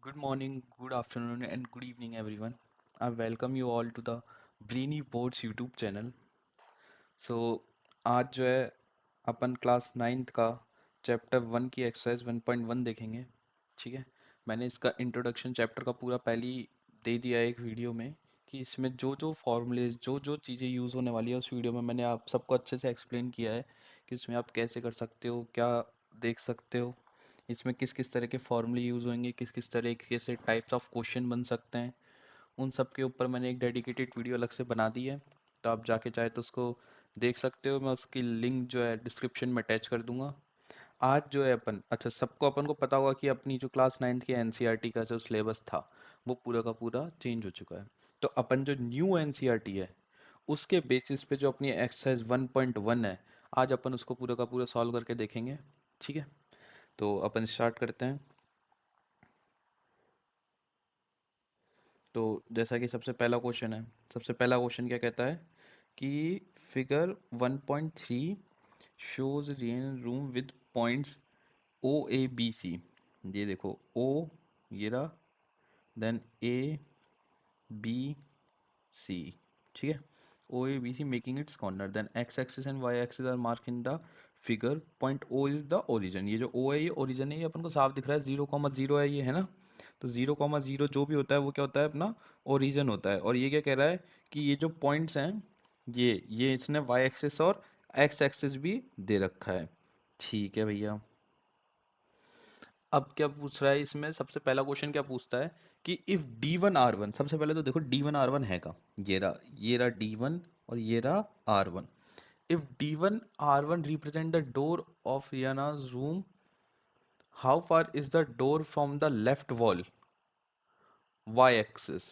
Good morning, good afternoon, and good evening, everyone. I welcome you all to the Brainy Boards YouTube channel. So आज जो है अपन class ninth का chapter one की exercise 1.1 देखेंगे। ठीक है, मैंने इसका इंट्रोडक्शन चैप्टर का पूरा पहले ही दे दिया है एक वीडियो में कि इसमें जो जो फॉर्मूलेज जो जो चीज़ें यूज़ होने वाली है उस वीडियो में मैंने आप सबको अच्छे से एक्सप्लेन किया है कि उसमें आप कैसे कर सकते हो, क्या देख सकते हो, इसमें किस किस तरह के फॉर्मूले यूज़ होंगे, किस किस तरीके से टाइप्स ऑफ क्वेश्चन बन सकते हैं। उन सब के ऊपर मैंने एक डेडिकेटेड वीडियो अलग से बना दी है, तो आप जाके चाहे तो उसको देख सकते हो। मैं उसकी लिंक जो है डिस्क्रिप्शन में अटैच कर दूंगा। आज जो है अपन को पता होगा कि अपनी जो क्लास नाइन्थ की एनसीईआरटी का जो सिलेबस था वो पूरा का पूरा चेंज हो चुका है। तो अपन जो न्यू एनसीईआरटी है उसके बेसिस पे जो अपनी एक्सरसाइज 1.1 है, आज अपन उसको पूरा का पूरा सॉल्व करके देखेंगे। ठीक है, तो अपन स्टार्ट करते हैं। तो जैसा कि सबसे पहला क्वेश्चन क्या कहता है कि figure 1.3 shows real room with points O A B C. ये देखो ओ, ये रहा, देन ए बी सी। ठीक है, O A B C making its corner, then X axis and Y axis are mark in the figure. Point O is the origin. ये जो ओ है ये ओरिजिन है, ये अपन को साफ दिख रहा है, 0,0 है ये, है ना। तो 0,0 जो भी होता है वो क्या होता है, अपना ओरिजिन होता है। और ये क्या कह रहा है कि ये जो पॉइंट्स हैं ये इसने वाई एक्सिस और एक्स एक्सिस भी दे रखा है। ठीक है भैया, अब क्या पूछ रहा है इसमें, सबसे पहला क्वेश्चन क्या पूछता है कि इफ D1 R1, सबसे पहले तो देखो D1 R1 है का, ये रहा D1 और ये रहा R1। If D1 R1 represent the door of Rihanna's room, how far is the door from the left wall Y axis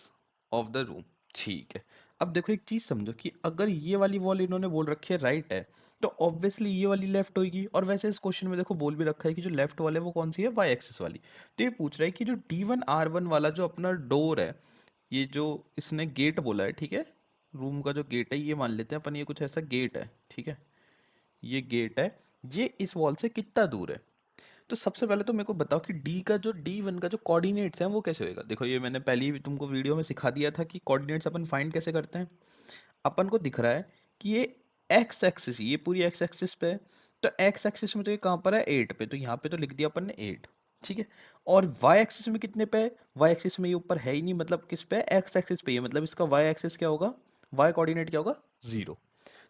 of the room. ठीक है, अब देखो एक चीज समझो कि अगर ये वाली वॉल इन्होंने बोल रखी है राइट है, तो ऑब्वियसली ये वाली लेफ्ट होगी। और वैसे इस क्वेश्चन में देखो बोल भी रखा है कि जो लेफ्ट वॉल है वो कौन सी है, वाई एक्सिस वाली। तो ये पूछ रहा है कि जो D1 R1 वाला जो अपना डोर है, ये जो इसने गेट बोला है, ठीक है, रूम का जो गेट है ये मान लेते हैं अपन, ये कुछ ऐसा गेट है, ठीक है, ये गेट है, ये इस वॉल से कितना दूर है। तो सबसे पहले तो मेरे को बताओ कि D1 का जो कोऑर्डिनेट्स हैं वो कैसे होएगा। देखो ये मैंने पहले ही तुमको वीडियो में सिखा दिया था कि कोऑर्डिनेट्स अपन फाइंड कैसे करते हैं। अपन को दिख रहा है कि ये एक्स एक्सिस, ये पूरी एक्स एक्सिस पे है। तो एक्स एक्सिस में तो ये कहाँ पर है, 8 पे, तो यहाँ पे तो लिख दिया अपन ने 8। ठीक है, और वाई एक्सिस में कितने पे है, वाई एक्सिस में ये ऊपर है ही नहीं, मतलब किस पे है, एक्स एक्सिस पे ही है, मतलब इसका वाई एक्सिस क्या होगा, वाई कोऑर्डिनेट क्या होगा, 0।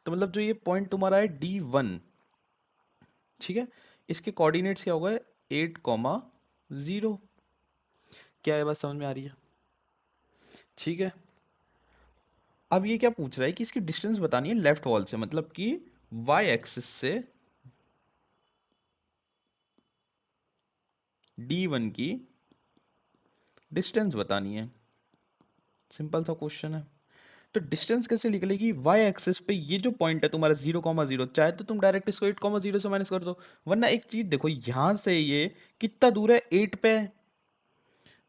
तो मतलब जो ये पॉइंट तुम्हारा है D1, ठीक है, इसके कोऑर्डिनेट्स क्या होगा, 8,0। क्या ये बात समझ में आ रही है। ठीक है, अब ये क्या पूछ रहा है कि इसकी डिस्टेंस बतानी है लेफ्ट वॉल से, मतलब कि वाई एक्सिस से D1 की डिस्टेंस बतानी है। सिंपल सा क्वेश्चन है। तो डिस्टेंस कैसे निकलेगी, वाई एक्सिस पे ये जो पॉइंट है तुम्हारा 0,0, चाहे तो तुम डायरेक्ट इसको 8,0 से माइनस कर दो, वरना एक चीज देखो यहां से ये कितना दूर है, 8 पे है,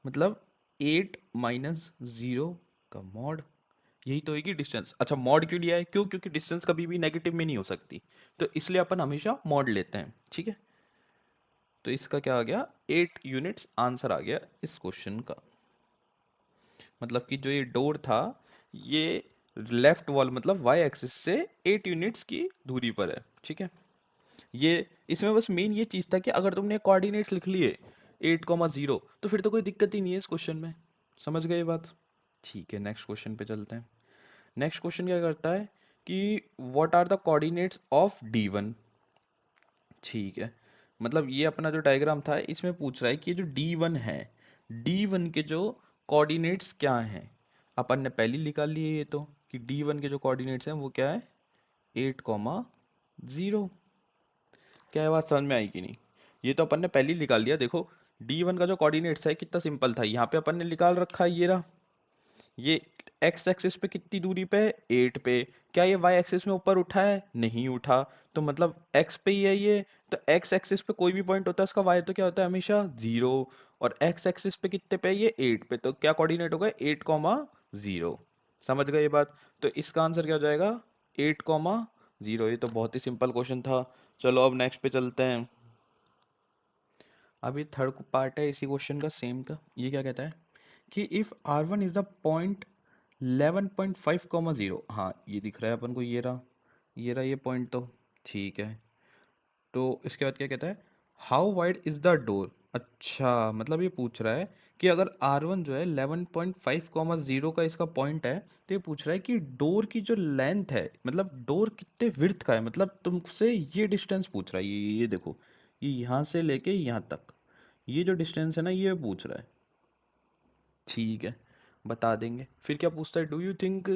मतलब 8 - 0 का मॉड, यही तो होगी डिस्टेंस। अच्छा, मॉड क्यों लिया है, क्यों, क्योंकि डिस्टेंस कभी भी नेगेटिव में नहीं हो सकती, तो इसलिए अपन हमेशा मॉड लेते हैं। ठीक है, तो इसका क्या आ गया, 8 यूनिट्स आंसर आ गया इस क्वेश्चन का। मतलब कि जो ये डोर था ये लेफ्ट वॉल मतलब वाई एक्सिस से 8 यूनिट्स की दूरी पर है। ठीक है, ये इसमें बस मेन ये चीज़ था कि अगर तुमने कोऑर्डिनेट्स लिख लिए 8,0, तो फिर तो कोई दिक्कत ही नहीं है इस क्वेश्चन में। समझ गए ये बात। ठीक है, नेक्स्ट क्वेश्चन पे चलते हैं। नेक्स्ट क्वेश्चन क्या करता है कि what are the coordinates of D1। ठीक है, मतलब ये अपना जो डायग्राम था इसमें पूछ रहा है कि ये जो D1 है, D1 के जो कोऑर्डिनेट्स क्या हैं। अपन ने पहले निकाल लिए ये तो, कि D1 के जो कोऑर्डिनेट्स हैं वो क्या है, 8,0। क्या ये बात समझ में आई कि नहीं। ये तो अपन ने पहले ही निकाल लिया। देखो D1 का जो कोऑर्डिनेट्स है कितना सिंपल था, यहाँ पे अपन ने निकाल रखा है, ये रहा, ये एक्स एक्सिस पे कितनी दूरी पे है, 8 पे। क्या ये वाई एक्सिस में ऊपर उठा है, नहीं उठा, तो मतलब एक्स पे ही है ये। तो एक्स एक्सिस पे कोई भी पॉइंट होता है उसका वाई तो क्या होता है, हमेशा 0। और एक्स एक्सिस पे कितने पे है, ये 8 पे, तो क्या कोऑर्डिनेट होगा, 8,0। समझ गए ये बात। तो इसका आंसर क्या हो जाएगा, 8,0। ये तो बहुत ही सिंपल क्वेश्चन था। चलो अब नेक्स्ट पे चलते हैं। अब ये थर्ड पार्ट है इसी क्वेश्चन का सेम का। ये क्या कहता है कि if R1 is the point 11.5, 0। हाँ ये दिख रहा है अपन को, ये रहा ये पॉइंट तो ठीक है। तो इसके बाद क्या कहता है, how wide is the door. अच्छा मतलब ये पूछ रहा है कि अगर R1 जो है 11.5, 0 का इसका पॉइंट है, तो ये पूछ रहा है कि डोर की जो लेंथ है, मतलब डोर कितने विड्थ का है, मतलब तुमसे ये डिस्टेंस पूछ रहा है। ये देखो, ये यहाँ से लेके यहाँ तक, ये जो डिस्टेंस है ना, ये पूछ रहा है। ठीक है, बता देंगे। फिर क्या पूछता है, do you think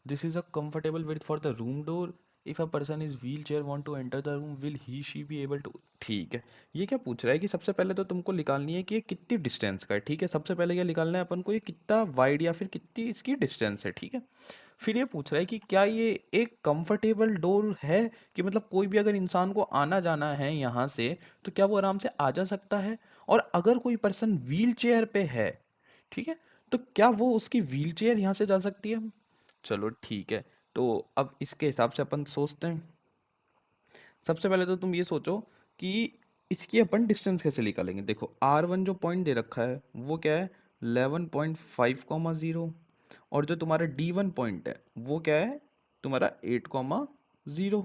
this is a comfortable width for the room door, if a person is wheelchair want to enter the room will he she be able to. ठीक है, ये क्या पूछ रहा है कि सबसे पहले तो तुमको निकालनी है कि ये कितनी डिस्टेंस का है। ठीक है, सबसे पहले क्या निकालना है अपन को, ये कितना वाइड या फिर कितनी इसकी डिस्टेंस है। ठीक है, फिर ये पूछ रहा है कि क्या ये एक कंफर्टेबल डोर है, कि मतलब कोई भी अगर इंसान को आना जाना है यहाँ से, तो क्या वो आराम से आ जा सकता है। और अगर कोई पर्सन व्हील चेयर पे है, ठीक है, तो क्या वो उसकी व्हील चेयर यहाँ से जा सकती है। चलो ठीक है, तो अब इसके हिसाब से अपन सोचते हैं। सबसे पहले तो तुम ये सोचो कि इसकी अपन डिस्टेंस कैसे निकालेंगे। देखो R1 जो पॉइंट दे रखा है वो क्या है, 11.5, 0। और जो तुम्हारा D1 पॉइंट है वो क्या है, तुम्हारा 8, 0।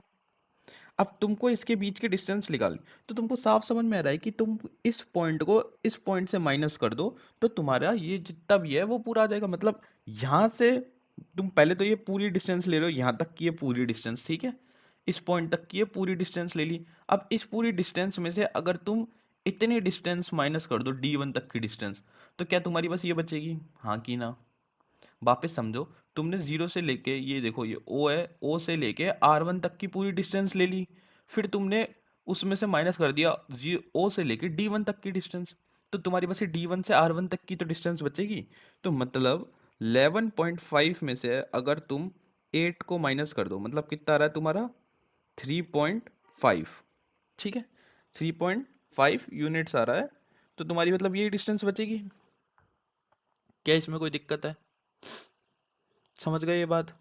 अब तुमको इसके बीच की डिस्टेंस निकालनी, तो तुमको साफ समझ में आ रहा है कि तुम इस पॉइंट को इस पॉइंट से माइनस कर दो, तो तुम्हारा ये जितना भी है वो पूरा आ जाएगा। मतलब यहाँ से तुम पहले तो ये पूरी डिस्टेंस ले लो, यहाँ तक की ये पूरी डिस्टेंस, ठीक है, इस पॉइंट तक की ये पूरी डिस्टेंस ले ली। अब इस पूरी डिस्टेंस में से अगर तुम इतनी डिस्टेंस माइनस कर दो D1 तक की डिस्टेंस, तो क्या तुम्हारी बस ये बचेगी, हाँ कि ना। वापस समझो, तुमने जीरो से लेके, ये देखो ये ओ है, ओ से लेके R1 तक की पूरी डिस्टेंस ले ली, फिर तुमने उसमें से माइनस कर दिया जी ओ से लेके D1 तक की डिस्टेंस, तो तुम्हारी पास D1 से R1 तक की तो डिस्टेंस बचेगी। तो मतलब 11.5 में से अगर तुम 8 को माइनस कर दो, मतलब कितना आ रहा है तुम्हारा 3.5। ठीक है, 3.5 यूनिट्स आ रहा है, तो तुम्हारी मतलब ये डिस्टेंस बचेगी। क्या इसमें कोई दिक्कत है, समझ गए ये बात।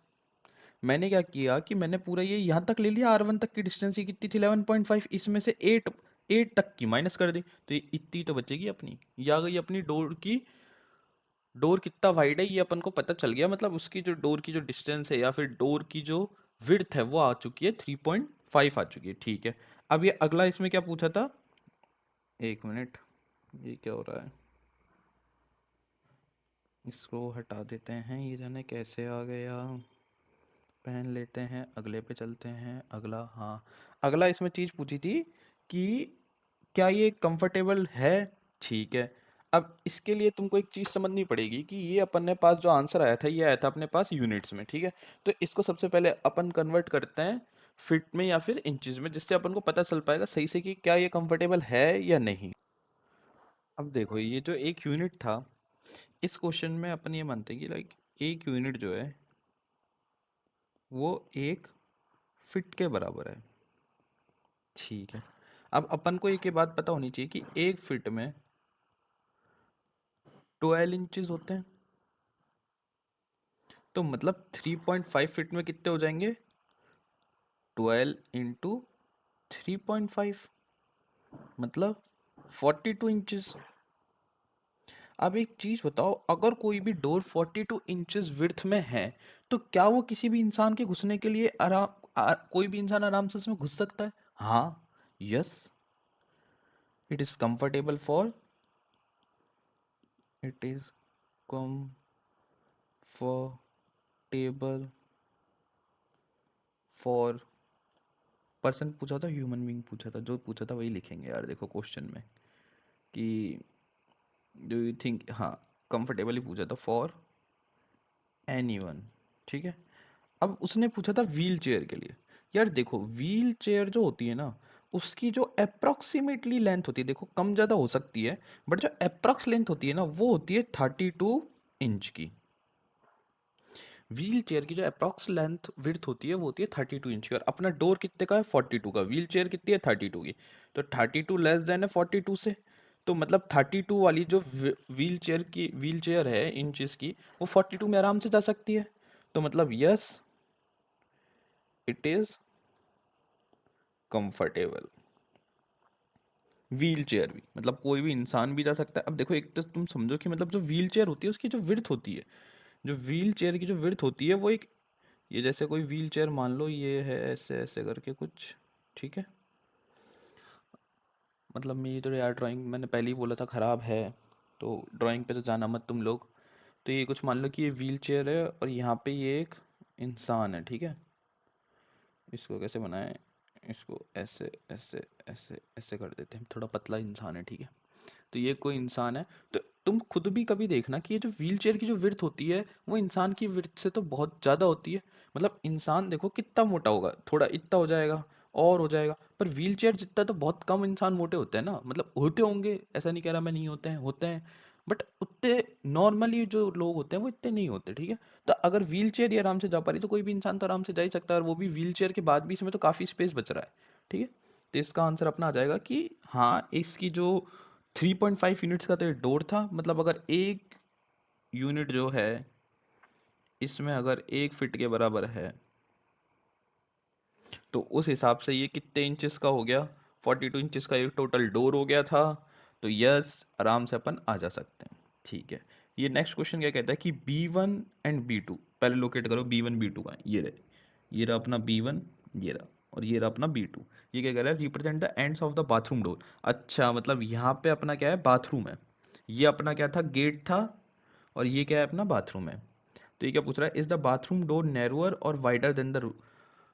मैंने क्या किया कि मैंने पूरा ये यहाँ तक ले लिया, R1 तक की डिस्टेंस ही कितनी थी 11.5, इसमें से 8 तक की माइनस कर दी, तो ये इतनी तो बचेगी अपनी। ये आ गई अपनी डोर की, डोर कितना वाइड है ये अपन को पता चल गया, मतलब उसकी जो डोर की जो डिस्टेंस है या फिर डोर की जो विड्थ है वो आ चुकी है 3.5 आ चुकी है। ठीक है, अब ये अगला इसमें क्या पूछा था, एक मिनट, ये क्या हो रहा है, इसको हटा देते हैं, ये जाने कैसे आ गया। पहन लेते हैं, अगले पे चलते हैं। अगला, हाँ, अगला इसमें चीज़ पूछी थी कि क्या ये कंफर्टेबल है। ठीक है, अब इसके लिए तुमको एक चीज़ समझनी पड़ेगी कि ये अपन ने पास जो आंसर आया था, ये आया था अपने पास यूनिट्स में। ठीक है, तो इसको सबसे पहले अपन कन्वर्ट करते हैं फिट में या फिर इंचज में, जिससे अपन को पता चल पाएगा सही से कि क्या ये कंफर्टेबल है या नहीं। अब देखो ये जो एक यूनिट था, इस क्वेश्चन में अपन ये मानते हैं कि लाइक एक यूनिट जो है वो एक फिट के बराबर है। ठीक है, अब अपन को एक ये बात पता होनी चाहिए कि एक फिट में 12 इंचेस होते हैं, तो मतलब 3.5 फीट में कितने हो जाएंगे, 12 इंटू 3.5, मतलब 42 इंचेस। अब एक चीज बताओ, अगर कोई भी डोर 42 इंचेस विड्थ में है, तो क्या वो किसी भी इंसान के घुसने के लिए कोई भी इंसान आराम से उसमें घुस सकता है। हाँ, yes, it is comfortable for, it is comfortable for person पूछा था, ह्यूमन बीइंग पूछा था, जो पूछा था वही लिखेंगे यार। देखो क्वेश्चन में कि डू यू थिंक, हाँ, कंफर्टेबली पूछा था फॉर एनीवन। ठीक है, अब उसने पूछा था व्हील चेयर के लिए। यार देखो, व्हील चेयर जो होती है ना, उसकी जो अप्रॉक्सीमेटली लेंथ होती है, देखो कम ज़्यादा हो सकती है, बट जो अप्रॉक्स लेंथ होती है ना, वो होती है 32 इंच की। व्हील चेयर की जो अप्रॉक्स लेंथ विड्थ होती है वो होती है 32 इंच की, और अपना डोर कितने का है, 42 का। व्हील चेयर कितनी है, 32 की, तो 32 लेस देन है 42 से, तो मतलब 32 वाली जो व्हील चेयर है इंचेस की, वो 42 में आराम से जा सकती है। तो मतलब yes, it is comfortable. Wheel chair भी, मतलब कोई भी इंसान भी जा सकता है। अब देखो, एक तो तुम समझो कि मतलब जो व्हील चेयर होती है उसकी जो विड्थ होती है, जो व्हील चेयर की जो विड्थ होती है वो एक, ये जैसे कोई व्हील चेयर मान लो ये है ऐसे ऐसे करके कुछ, ठीक है। मतलब मेरी तो यार ड्राइंग मैंने पहले ही बोला था ख़राब है, तो ड्राइंग पे तो जाना मत तुम लोग। तो ये कुछ मान लो कि ये व्हील चेयर है और यहाँ पे ये एक इंसान है, ठीक है। इसको कैसे बनाएं, इसको ऐसे ऐसे ऐसे ऐसे कर देते हैं, थोड़ा पतला इंसान है, ठीक है। तो ये कोई इंसान है। तो तुम खुद भी कभी देखना कि ये जो व्हील चेयर की जो विड्थ होती है वो इंसान की विड्थ से तो बहुत ज़्यादा होती है। मतलब इंसान देखो कितना मोटा होगा, थोड़ा इतना हो जाएगा और हो जाएगा, पर व्हील चेयर जितना तो बहुत कम इंसान मोटे होते हैं ना, मतलब होते होंगे, ऐसा नहीं कह रहा मैं, नहीं होते हैं, होते हैं, बट उतने नॉर्मली जो लोग होते हैं वो इतने नहीं होते, ठीक है। तो अगर व्हील चेयर ही आराम से जा पा रही तो कोई भी इंसान तो आराम से जा ही सकता है, और वो भी व्हील चेयर के बाद भी इसमें तो काफ़ी स्पेस बच रहा है, ठीक है। तो इसका आंसर अपना आ जाएगा कि हाँ, इसकी जो 3.5 यूनिट्स का तो ये डोर था, मतलब अगर एक यूनिट जो है इसमें अगर 1 फीट के बराबर है तो उस हिसाब से ये कितने इंचेस का हो गया, 42 इंचेस का एक टोटल डोर हो गया था। तो यस, आराम से अपन आ जा सकते हैं, ठीक है। ये नेक्स्ट क्वेश्चन क्या कहता है कि B1 एंड B2, पहले लोकेट करो B1 B2 का, ये रहा अपना B1, ये रहा, और ये रहा अपना B2। ये क्या कह रहा है, represent the ends of the bathroom door. अच्छा, मतलब यहाँ पे अपना क्या है, बाथरूम है, ये अपना क्या था, गेट था, और ये क्या है, अपना बाथरूम है। तो ये क्या पूछ रहा है, is the bathroom door narrower और wider than the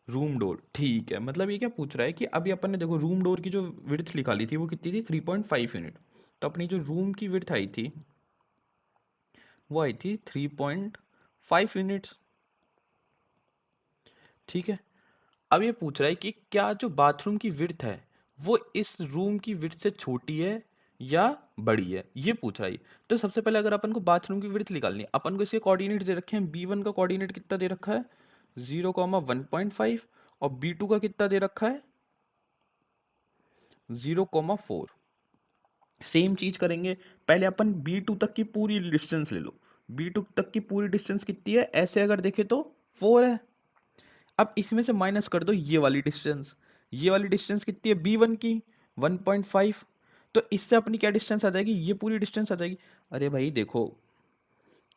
room door, ठीक है। मतलब ये क्या पूछ रहा है कि अभी अपन ने देखो रूम डोर की जो विड्थ निकाली थी वो कितनी थी, 3.5 यूनिट। तो अपनी जो रूम की विड्थ आई थी वो आई थी 3.5 यूनिट्स, ठीक है। अब ये पूछ रहा है कि क्या जो बाथरूम की विड्थ है वो इस रूम की विड्थ से छोटी है या बड़ी है, ये पूछ रहा है। तो सबसे पहले अगर अपन को बाथरूम की विड्थ निकालनी है, अपन को इसके कोऑर्डिनेट दे रखे हैं, B1 का कोऑर्डिनेट कितना दे रखा है, 0,1.5, और B2 का कितना दे रखा है, 0,4। सेम चीज करेंगे, पहले अपन B2 तक की पूरी डिस्टेंस ले लो। B2 तक की पूरी डिस्टेंस कितनी है, ऐसे अगर देखे तो 4 है। अब इसमें से माइनस कर दो ये वाली डिस्टेंस, ये वाली डिस्टेंस कितनी है B1 की, 1.5। तो इससे अपनी क्या डिस्टेंस आ जाएगी, ये पूरी डिस्टेंस आ जाएगी। अरे भाई देखो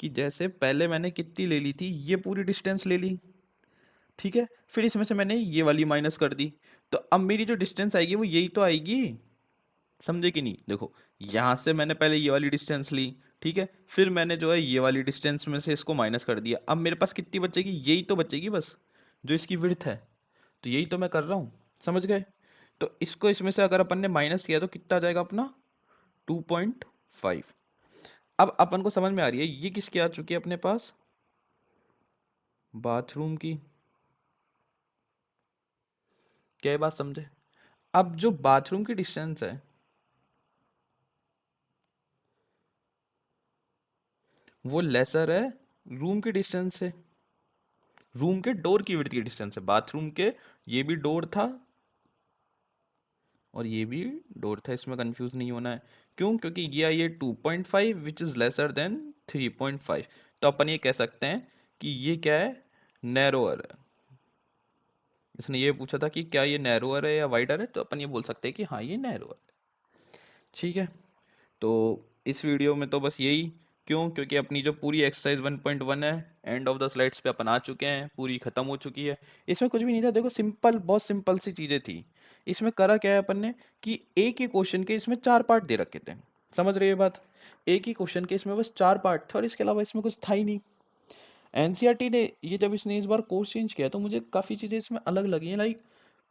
कि जैसे पहले मैंने कितनी ले ली थी, ये पूरी डिस्टेंस ले ली, ठीक है, फिर इसमें से मैंने ये वाली माइनस कर दी, तो अब मेरी जो डिस्टेंस आएगी वो यही तो आएगी, समझे कि नहीं। देखो, यहाँ से मैंने पहले ये वाली डिस्टेंस ली, ठीक है, फिर मैंने जो है ये वाली डिस्टेंस में से इसको माइनस कर दिया, अब मेरे पास कितनी बचेगी, यही तो बचेगी बस, जो इसकी विड्थ है। तो यही तो मैं कर रहा हूँ, समझ गए। तो इसको इसमें से अगर अपन ने माइनस किया तो कितना आ जाएगा अपना, 2.5। अब अपन को समझ में आ रही है ये किसकी आ चुकी है अपने पास, बाथरूम की। क्या ये बात समझे। अब जो बाथरूम की डिस्टेंस है वो लेसर है रूम की डिस्टेंस से, रूम के डोर की विड्थ की डिस्टेंस है, बाथरूम के ये भी डोर था और ये भी डोर था, इसमें कंफ्यूज नहीं होना है। क्यों, क्योंकि ये आई है 2.5 विच इज़ लेसर देन 3.5। तो अपन ये कह सकते हैं कि ये क्या है, नैरोअर है। इसने ये पूछा था कि क्या ये नैरोअर है या वाइडर है, तो अपन ये बोल सकते हैं कि हाँ ये नैरोअर है, ठीक है। तो इस वीडियो में तो बस यही, क्यों, क्योंकि अपनी जो पूरी एक्सरसाइज 1.1 है, एंड ऑफ द स्लाइड्स पे अपन आ चुके हैं, पूरी ख़त्म हो चुकी है। इसमें कुछ भी नहीं था, देखो सिंपल, बहुत सिंपल सी चीज़ें थी। इसमें करा क्या है अपन ने कि एक ही क्वेश्चन के इसमें 4 पार्ट दे रखे थे, समझ रहे हो ये बात। एक ही क्वेश्चन के इसमें बस 4 पार्ट थे और इसके अलावा इसमें कुछ था ही नहीं। एनसीईआरटी ने ये जब इसने इस बार कोर्स चेंज किया तो मुझे काफ़ी चीज़ें इसमें अलग लगी हैं, लाइक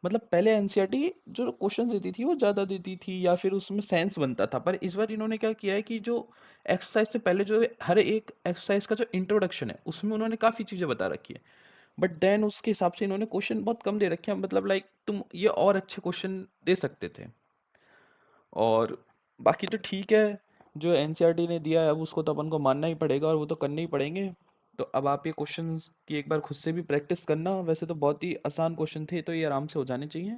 मतलब पहले एनसीईआरटी जो क्वेश्चन देती थी वो ज़्यादा देती थी या फिर उसमें सेंस बनता था, पर इस बार इन्होंने क्या किया है कि जो एक्सरसाइज से पहले जो हर एक एक्सरसाइज का जो इंट्रोडक्शन है उसमें उन्होंने काफ़ी चीज़ें बता रखी है, बट देन उसके हिसाब से इन्होंने क्वेश्चन बहुत कम दे रखे हैं, मतलब लाइक तुम ये और अच्छे क्वेश्चन दे सकते थे। और बाकी तो ठीक है, जो एनसीईआरटी ने दिया है अब उसको तो अपन को मानना ही पड़ेगा और वो तो करने ही पड़ेंगे। तो अब आप ये क्वेश्चंस की एक बार खुद से भी प्रैक्टिस करना, वैसे तो बहुत ही आसान क्वेश्चन थे तो ये आराम से हो जाने चाहिए।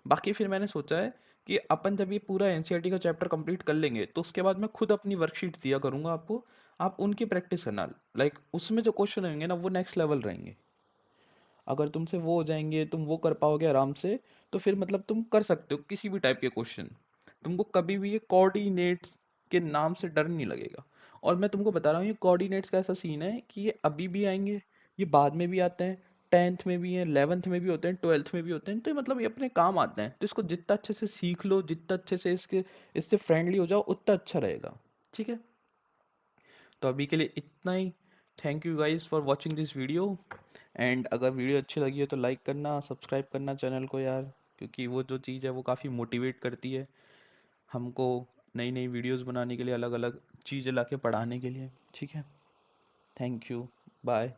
बाकी फिर मैंने सोचा है कि अपन जब ये पूरा एनसीईआरटी का चैप्टर कंप्लीट कर लेंगे तो उसके बाद मैं खुद अपनी वर्कशीट दिया करूँगा आपको, आप उनकी प्रैक्टिस करना, लाइक उसमें जो क्वेश्चन होंगे ना वो नेक्स्ट लेवल रहेंगे। अगर तुमसे वो हो जाएंगे, तुम वो कर पाओगे आराम से, तो फिर मतलब तुम कर सकते हो किसी भी टाइप के क्वेश्चन। तुमको कभी भी ये कोऑर्डिनेट्स के नाम से डर नहीं लगेगा। और मैं तुमको बता रहा हूँ, ये कोऑर्डिनेट्स का ऐसा सीन है कि ये अभी भी आएंगे, ये बाद में भी आते हैं, 10th में भी हैं, 11th में भी होते हैं, 12th में भी होते हैं, तो ये मतलब ये अपने काम आते हैं। तो इसको जितना अच्छे से सीख लो, जितना अच्छे से इससे फ्रेंडली हो जाओ, उतना अच्छा रहेगा। ठीक है, तो अभी के लिए इतना ही। Thank you guys for watching this video. And अगर वीडियो अच्छी लगी है तो लाइक करना, सब्सक्राइब करना चैनल को यार, क्योंकि वो जो चीज़ है वो काफ़ी मोटिवेट करती है हमको नई नई वीडियोस बनाने के लिए, अलग अलग चीज़ें लाके पढ़ाने के लिए। ठीक है, थैंक यू, बाय।